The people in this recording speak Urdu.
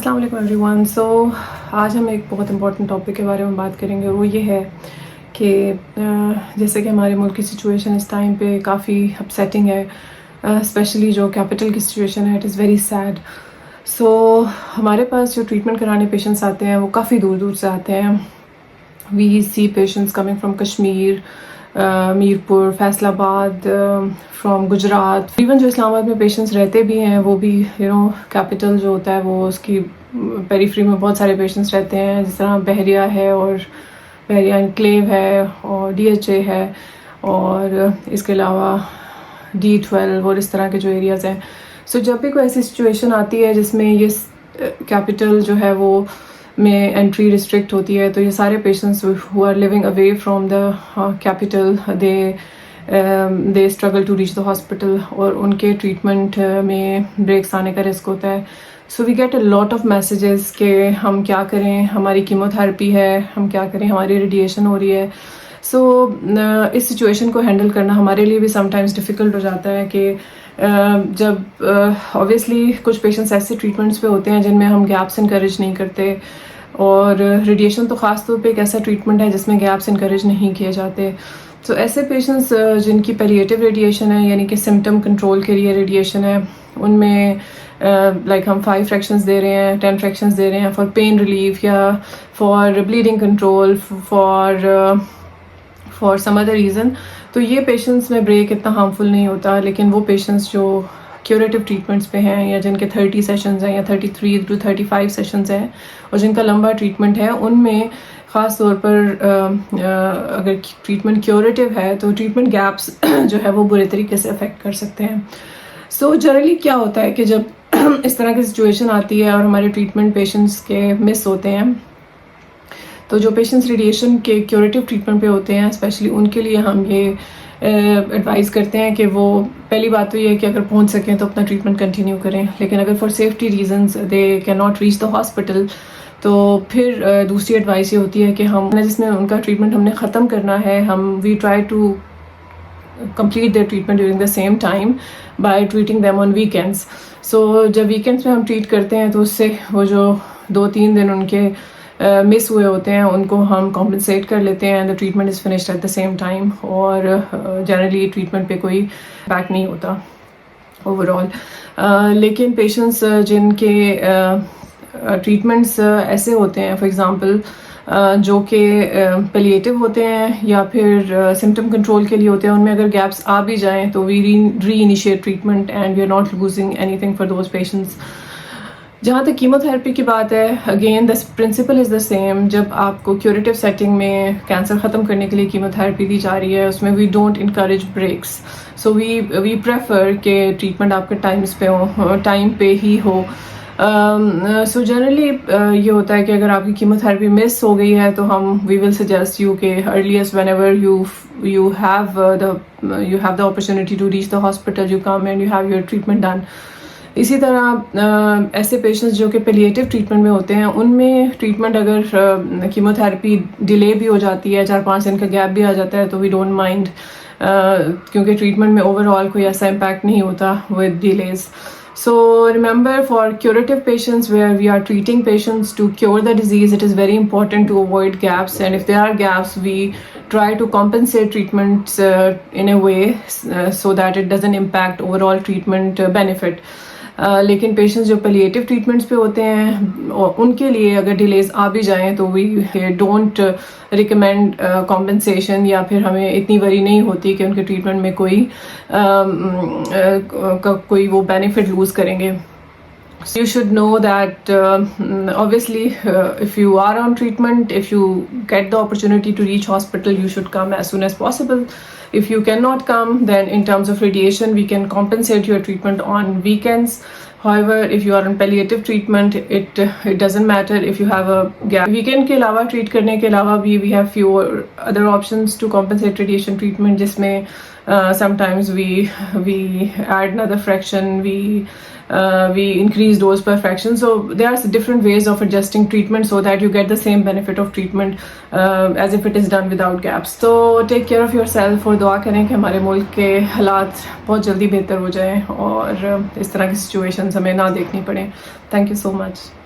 السلام علیکم ایوری ون. آج ہم ایک بہت امپورٹنٹ ٹاپک کے بارے میں بات کریں گے. وہ یہ ہے کہ جیسے کہ ہمارے ملک کی سچویشن اس ٹائم پہ کافی اپسیٹنگ ہے, اسپیشلی جو کیپٹل کی سچویشن ہے. It is very sad. ہمارے پاس جو ٹریٹمنٹ کرانے پیشنٹس آتے ہیں وہ کافی دور دور سے آتے ہیں. We see patients coming from Kashmir, Mirpur, Faisalabad, from Gujarat. Even جو اسلام آباد میں پیشنٹس رہتے بھی ہیں وہ بھی کیپٹل جو ہوتا ہے وہ اس کی پیریفری میں بہت سارے پیشنٹس رہتے ہیں, جس طرح بحریہ ہے اور بحریہ انکلیو ہے اور DHA ہے اور اس کے علاوہ D12 اور اس طرح کے جو ایریاز ہیں. جب بھی کوئی ایسی سچویشن آتی ہے جس میں یہ کیپٹل جو ہے وہ میں انٹری ریسٹرکٹ ہوتی ہے, تو یہ سارے patients who are living away from the capital they struggle to reach the hospital, اور ان کے ٹریٹمنٹ میں بریکس آنے کا رسک ہوتا ہے. We get a lot of messages کہ ہم کیا کریں, ہماری کیمو تھراپی ہے, ہم کیا کریں, ہماری ریڈیشن ہو رہی ہے. اس سچویشن کو ہینڈل کرنا ہمارے لیے بھی سم ٹائمز ڈیفیکلٹ ہو جاتا ہے کہ جب اوبویسلی کچھ پیشنٹس ایسے ٹریٹمنٹس پہ ہوتے ہیں جن میں ہم گیپس انکریج نہیں کرتے, اور ریڈیشن تو خاص طور پہ ایک ایسا ٹریٹمنٹ ہے جس میں گیپس انکریج نہیں کیے جاتے. ایسے پیشنٹس جن کی پیلیٹیو ریڈیشن ہے, یعنی کہ سمٹم کنٹرول کے لیے ریڈیشن ہے, ان میں لائک ہم 5 فریکشنز دے رہے ہیں, 10 فریکشنز دے رہے ہیں فار پین ریلیف یا for bleeding control, for some other reason. تو یہ پیشنٹس میں بریک اتنا ہارمفل نہیں ہوتا. لیکن وہ پیشنٹس جو کیوریٹیو ٹریٹمنٹس پہ ہیں, یا جن کے 30 سیشنز ہیں یا 33 to 35 سیشنز ہیں, اور جن کا لمبا ٹریٹمنٹ ہے, ان میں خاص طور پر اگر ٹریٹمنٹ کیوریٹیو ہے تو ٹریٹمنٹ گیپس جو ہے وہ برے طریقے سے افیکٹ کر سکتے ہیں. جنرلی کیا ہوتا ہے کہ جب اس طرح کی سچویشن آتی ہے اور ہمارے ٹریٹمنٹ پیشنٹس کے مس ہوتے ہیں, تو جو پیشنٹس ریڈیشن کے کیوریٹیو ٹریٹمنٹ پہ ہوتے ہیں اسپیشلی ان کے لیے ہم یہ ایڈوائز کرتے ہیں کہ وہ پہلی بات تو یہ ہے کہ اگر پہنچ سکیں تو اپنا ٹریٹمنٹ کنٹینیو کریں. لیکن اگر for safety reasons they can not reach the hospital, تو پھر دوسری ایڈوائس یہ ہوتی ہے کہ ہم جس میں ان کا ٹریٹمنٹ ہم نے ختم کرنا ہے, ہم we try to complete their treatment during the same time by treating them on weekends. جب ویکینڈس میں ہم ٹریٹ کرتے ہیں تو اس سے وہ جو 2-3 دن ان کے مس ہوئے ہوتے ہیں ان کو ہم کمپنسیٹ کر لیتے ہیں, the treatment is finished at the same time, اور جنرلی ٹریٹمنٹ پہ کوئی امپیکٹ نہیں ہوتا اوور آل. لیکن پیشنٹس جن کے ٹریٹمنٹس ایسے ہوتے ہیں, فار ایگزامپل جو کہ پیلیٹیو ہوتے ہیں یا پھر سمٹم کنٹرول کے لیے ہوتے ہیں, ان میں اگر گیپس آ بھی جائیں تو we reinitiate treatment and we are not losing anything for those patients. جہاں تک کیمو تھراپی کی بات ہے, again the principle is the same. جب آپ کو کیوریٹیو سیٹنگ میں کینسر ختم کرنے کے لیے کیمو تھراپی دی جا رہی ہے, اس میں we don't encourage breaks. We prefer کہ ٹریٹمنٹ آپ کے ٹائم پہ ہی ہو. جنرلی یہ ہوتا ہے کہ اگر آپ کی کیمو تھراپی مس ہو گئی ہے تو ہم وی ول سجیسٹ یو کہ earliest whenever you have the opportunity to reach the hospital, you come and you have your treatment done. اسی طرح ایسے پیشنٹس جو کہ پیلیٹیو ٹریٹمنٹ میں ہوتے ہیں, ان میں ٹریٹمنٹ اگر کیمو تھراپی ڈیلے بھی ہو جاتی ہے, 4-5 دن کا گیپ بھی آ جاتا ہے, تو وی ڈونٹ مائنڈ, کیونکہ ٹریٹمنٹ میں اوور آل کوئی ایسا امپیکٹ نہیں ہوتا with delays. Remember, for curative patients where we are treating patients to cure the disease, it is very important to avoid gaps, and if there are gaps we try to compensate treatments in a way so that it doesn't impact overall treatment benefit. لیکن پیشنٹس جو پیلیٹیو ٹریٹمنٹس پہ ہوتے ہیں ان کے لیے اگر ڈیلیز آ بھی جائیں تو وی ڈونٹ ریکمینڈ کمپنسیشن, یا پھر ہمیں اتنی وری نہیں ہوتی کہ ان کے ٹریٹمنٹ میں کوئی وہ بینیفٹ لوز کریں گے. You should know that obviously if you are on treatment, if you get the opportunity to reach hospital, you should come as soon as possible. If you cannot come, then in terms of radiation we can compensate your treatment on weekends. However, if you are on palliative treatment, it doesn't matter if you have a gap. Weekend کے علاوہ ٹریٹ کرنے کے علاوہ بھی we have few other options to compensate radiation treatment, جس میں sometimes we add another fraction, we increase dose per fraction. So there are different ways of adjusting treatment so that you get the same benefit of treatment as if it is done without gaps. So take care of yourself, اور دعا کریں کہ ہمارے ملک کے حالات بہت جلدی بہتر ہو جائیں اور اس طرح کی سچویشنز ہمیں نہ دیکھنی پڑیں. Thank you so much.